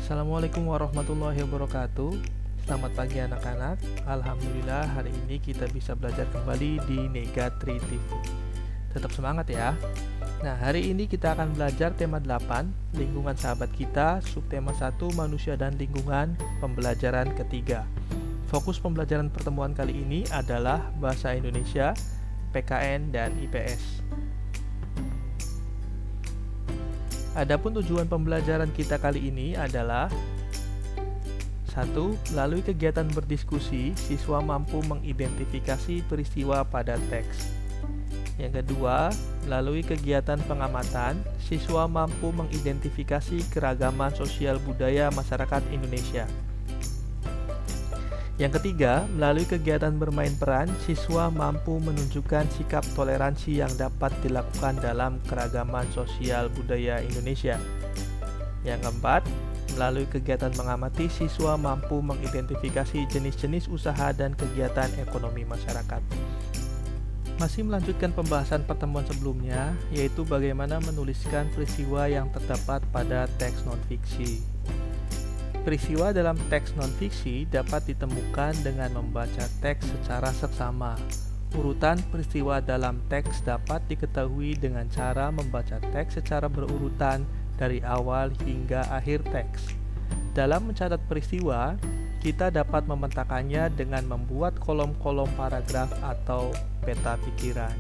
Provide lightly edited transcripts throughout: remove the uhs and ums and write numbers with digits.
Assalamualaikum warahmatullahi wabarakatuh. Selamat pagi anak-anak. Alhamdulillah hari ini kita bisa belajar kembali di Negatri TV. Tetap semangat ya. Nah, hari ini kita akan belajar tema 8, lingkungan sahabat kita, subtema 1, manusia dan lingkungan, pembelajaran ketiga. Fokus pembelajaran pertemuan kali ini adalah bahasa Indonesia, PKN dan IPS. Adapun tujuan pembelajaran kita kali ini adalah 1. Melalui kegiatan berdiskusi, siswa mampu mengidentifikasi peristiwa pada teks. Yang kedua, melalui kegiatan pengamatan, siswa mampu mengidentifikasi keragaman sosial budaya masyarakat Indonesia. Yang ketiga, melalui kegiatan bermain peran, siswa mampu menunjukkan sikap toleransi yang dapat dilakukan dalam keragaman sosial budaya Indonesia. Yang keempat, melalui kegiatan mengamati, siswa mampu mengidentifikasi jenis-jenis usaha dan kegiatan ekonomi masyarakat. Masih melanjutkan pembahasan pertemuan sebelumnya, yaitu bagaimana menuliskan peristiwa yang terdapat pada teks non-fiksi. Peristiwa dalam teks non-fiksi dapat ditemukan dengan membaca teks secara seksama. Urutan peristiwa dalam teks dapat diketahui dengan cara membaca teks secara berurutan dari awal hingga akhir teks. Dalam mencatat peristiwa, kita dapat memetakannya dengan membuat kolom-kolom paragraf atau peta pikiran.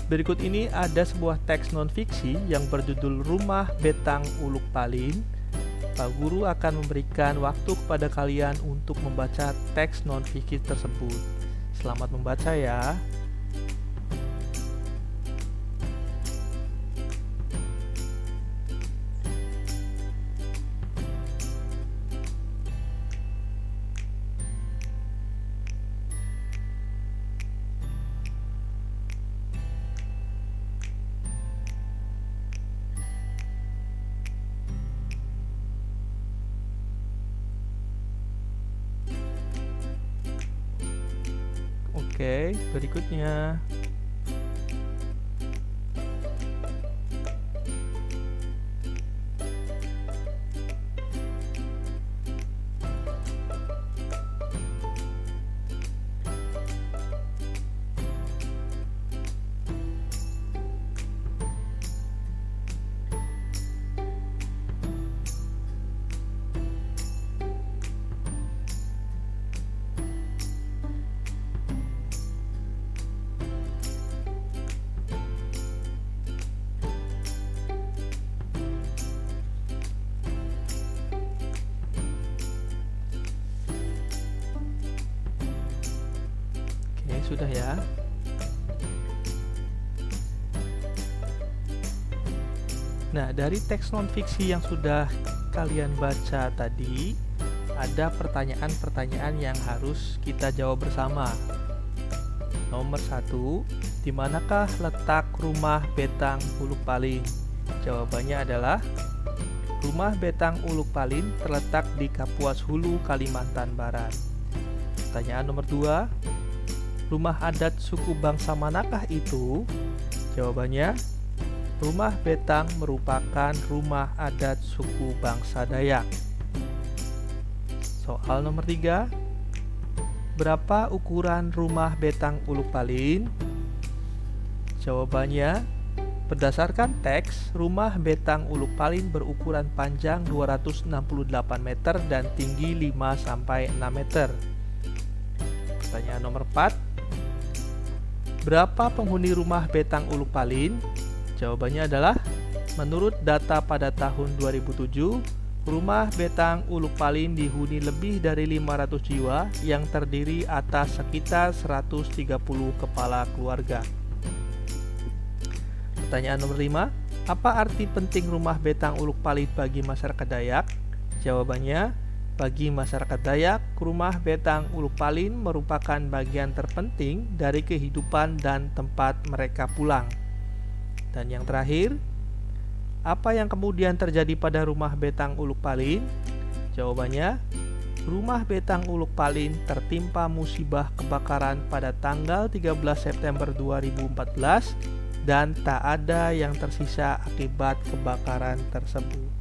Berikut ini ada sebuah teks non-fiksi yang berjudul Rumah Betang Uluk Palin. Pak Guru akan memberikan waktu kepada kalian untuk membaca teks non-fiksi tersebut. Selamat membaca ya. Oke, berikutnya. Sudah ya. Nah, dari teks non-fiksi yang sudah kalian baca tadi, ada pertanyaan-pertanyaan yang harus kita jawab bersama. Nomor 1, di manakah letak Rumah Betang Uluk Palin? Jawabannya adalah Rumah Betang Uluk Palin terletak di Kapuas Hulu, Kalimantan Barat. Pertanyaan nomor 2, rumah adat suku bangsa manakah itu? Jawabannya, Rumah Betang merupakan rumah adat suku bangsa Dayak. Soal nomor 3, berapa ukuran Rumah Betang Uluk Palin? Jawabannya, berdasarkan teks, Rumah Betang Uluk Palin berukuran panjang 268 meter dan tinggi 5-6 meter. Pertanyaan nomor 4, berapa penghuni Rumah Betang Uluk Palin? Jawabannya adalah, menurut data pada tahun 2007, Rumah Betang Uluk Palin dihuni lebih dari 500 jiwa yang terdiri atas sekitar 130 kepala keluarga. Pertanyaan nomor 5, apa arti penting Rumah Betang Uluk Palin bagi masyarakat Dayak? Jawabannya, bagi masyarakat Dayak, Rumah Betang Uluk Palin merupakan bagian terpenting dari kehidupan dan tempat mereka pulang. Dan yang terakhir, apa yang kemudian terjadi pada Rumah Betang Uluk Palin? Jawabannya, Rumah Betang Uluk Palin tertimpa musibah kebakaran pada tanggal 13 September 2014 dan tak ada yang tersisa akibat kebakaran tersebut.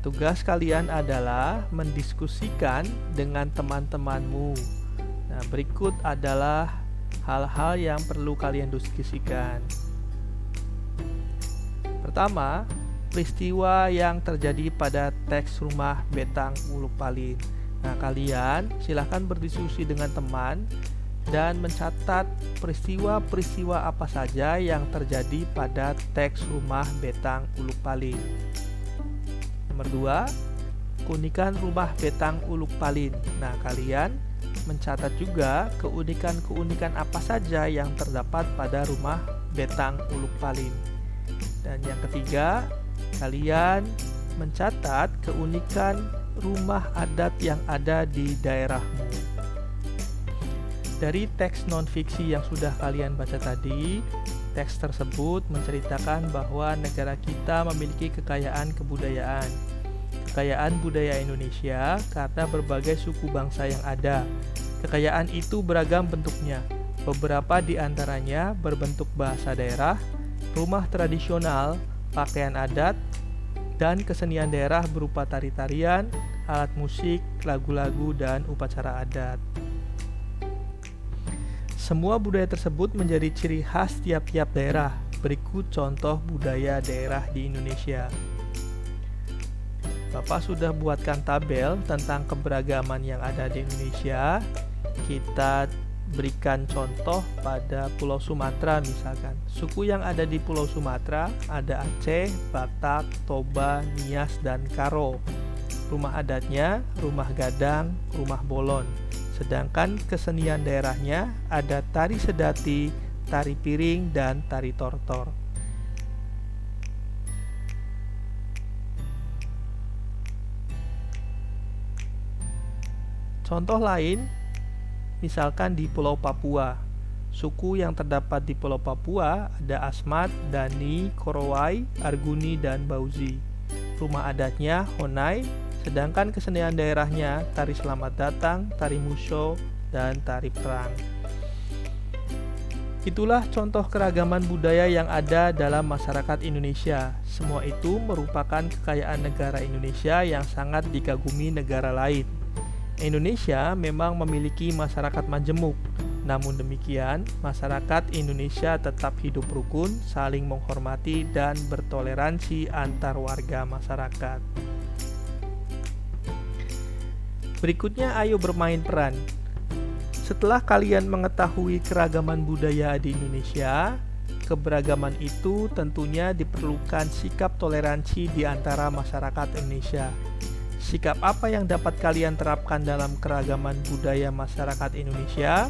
tugas kalian adalah mendiskusikan dengan teman-temanmu. Nah, berikut adalah hal-hal yang perlu kalian diskusikan. Pertama, peristiwa yang terjadi pada teks rumah Betang Uluk Palin. Nah, kalian silahkan berdiskusi dengan teman dan mencatat peristiwa-peristiwa apa saja yang terjadi pada teks rumah Betang Uluk Palin. Nomor 2, keunikan rumah Betang Uluk Palin. Nah, kalian mencatat juga keunikan-keunikan apa saja yang terdapat pada rumah Betang Uluk Palin. Dan yang ketiga, kalian mencatat keunikan rumah adat yang ada di daerahmu. Dari teks non-fiksi yang sudah kalian baca tadi, teks tersebut menceritakan bahwa negara kita memiliki kekayaan kebudayaan. Kekayaan budaya Indonesia karena berbagai suku bangsa yang ada. Kekayaan itu beragam bentuknya. Beberapa di antaranya berbentuk bahasa daerah, rumah tradisional, pakaian adat, dan kesenian daerah berupa tari-tarian, alat musik, lagu-lagu, dan upacara adat. Semua budaya tersebut menjadi ciri khas tiap-tiap daerah. Berikut contoh budaya daerah di Indonesia. Bapak sudah buatkan tabel tentang keberagaman yang ada di Indonesia. Kita berikan contoh pada Pulau Sumatera misalkan. Suku yang ada di Pulau Sumatera ada Aceh, Batak, Toba, Nias, dan Karo. Rumah adatnya, rumah gadang, rumah bolon. Sedangkan kesenian daerahnya ada tari sedati, tari piring, dan tari tortor. Contoh lain, misalkan di Pulau Papua. Suku yang terdapat di Pulau Papua ada Asmat, Dani, Korowai, Arguni, dan Bauzi. Rumah adatnya Honai, sedangkan kesenian daerahnya tari selamat datang, tari musyo, dan tari perang. Itulah contoh keragaman budaya yang ada dalam masyarakat Indonesia. Semua itu merupakan kekayaan negara Indonesia yang sangat dikagumi negara lain. Indonesia memang memiliki masyarakat majemuk. Namun demikian, masyarakat Indonesia tetap hidup rukun, saling menghormati, dan bertoleransi antar warga masyarakat. Berikutnya, ayo bermain peran. Setelah kalian mengetahui keragaman budaya di Indonesia, keberagaman itu tentunya diperlukan sikap toleransi di antara masyarakat Indonesia. Sikap apa yang dapat kalian terapkan dalam keragaman budaya masyarakat Indonesia?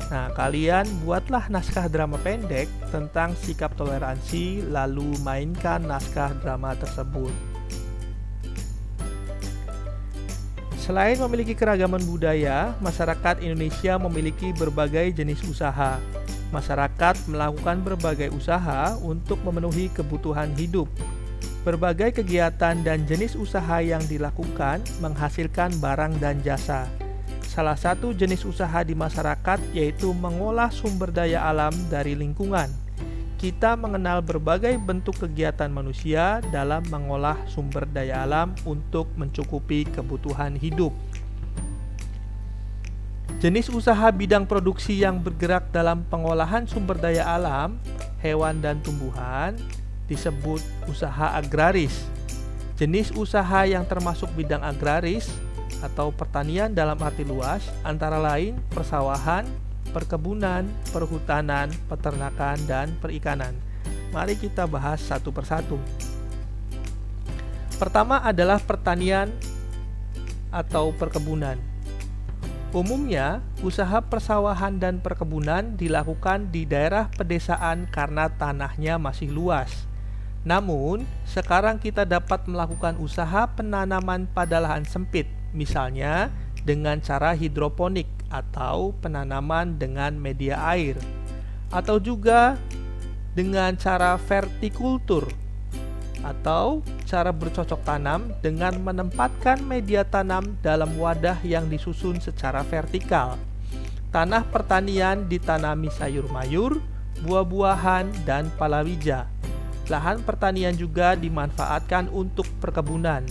Nah, kalian buatlah naskah drama pendek tentang sikap toleransi, lalu mainkan naskah drama tersebut. Selain memiliki keragaman budaya, masyarakat Indonesia memiliki berbagai jenis usaha. Masyarakat melakukan berbagai usaha untuk memenuhi kebutuhan hidup. Berbagai kegiatan dan jenis usaha yang dilakukan menghasilkan barang dan jasa. Salah satu jenis usaha di masyarakat yaitu mengolah sumber daya alam dari lingkungan. Kita mengenal berbagai bentuk kegiatan manusia dalam mengolah sumber daya alam untuk mencukupi kebutuhan hidup. Jenis usaha bidang produksi yang bergerak dalam pengolahan sumber daya alam, hewan dan tumbuhan disebut usaha agraris. Jenis usaha yang termasuk bidang agraris atau pertanian dalam arti luas antara lain persawahan, perkebunan, perhutanan, peternakan, dan perikanan. Mari kita bahas satu persatu. Pertama adalah pertanian atau perkebunan. Umumnya, usaha persawahan dan perkebunan dilakukan di daerah pedesaan karena tanahnya masih luas. Namun, sekarang kita dapat melakukan usaha penanaman pada lahan sempit, misalnya dengan cara hidroponik atau penanaman dengan media air, atau juga dengan cara vertikultur atau cara bercocok tanam dengan menempatkan media tanam dalam wadah yang disusun secara vertikal. Tanah pertanian ditanami sayur mayur, buah-buahan, dan palawija. Lahan pertanian juga dimanfaatkan untuk perkebunan.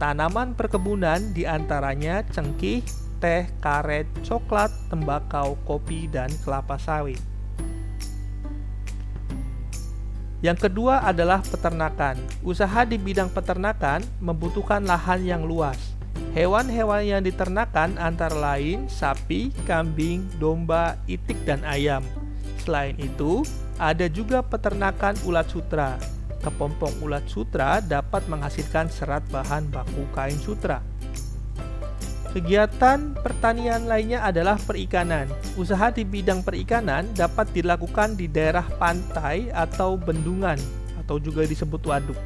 Tanaman perkebunan diantaranya cengkih, teh, karet, coklat, tembakau, kopi, dan kelapa sawit. Yang kedua adalah peternakan. Usaha di bidang peternakan membutuhkan lahan yang luas. Hewan-hewan yang diternakan antara lain sapi, kambing, domba, itik, dan ayam. Selain itu, ada juga peternakan ulat sutra. Kepompong ulat sutra dapat menghasilkan serat bahan baku kain sutra. Kegiatan pertanian lainnya adalah perikanan. Usaha di bidang perikanan dapat dilakukan di daerah pantai atau bendungan, atau juga disebut waduk.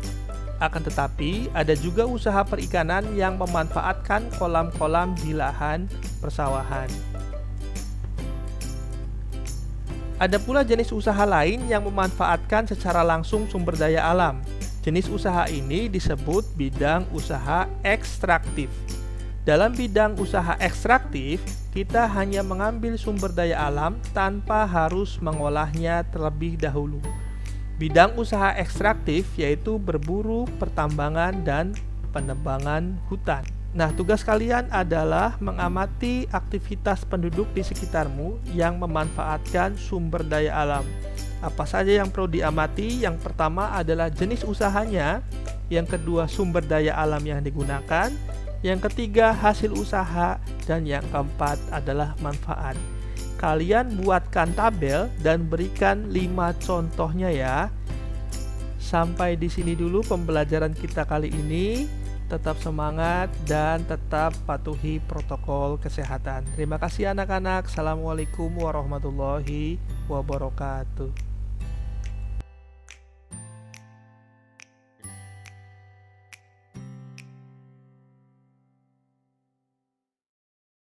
Akan tetapi, ada juga usaha perikanan yang memanfaatkan kolam-kolam di lahan persawahan. Ada pula jenis usaha lain yang memanfaatkan secara langsung sumber daya alam. Jenis usaha ini disebut bidang usaha ekstraktif. Dalam bidang usaha ekstraktif, kita hanya mengambil sumber daya alam tanpa harus mengolahnya terlebih dahulu. Bidang usaha ekstraktif yaitu berburu, pertambangan, dan penebangan hutan. Nah, tugas kalian adalah mengamati aktivitas penduduk di sekitarmu yang memanfaatkan sumber daya alam. Apa saja yang perlu diamati? Yang pertama adalah jenis usahanya, yang kedua sumber daya alam yang digunakan, yang ketiga hasil usaha, dan yang keempat adalah manfaat. Kalian buatkan tabel dan berikan 5 contohnya ya. Sampai di sini dulu pembelajaran kita kali ini. Tetap semangat dan tetap patuhi protokol kesehatan. Terima kasih anak-anak. Assalamualaikum warahmatullahi wabarakatuh.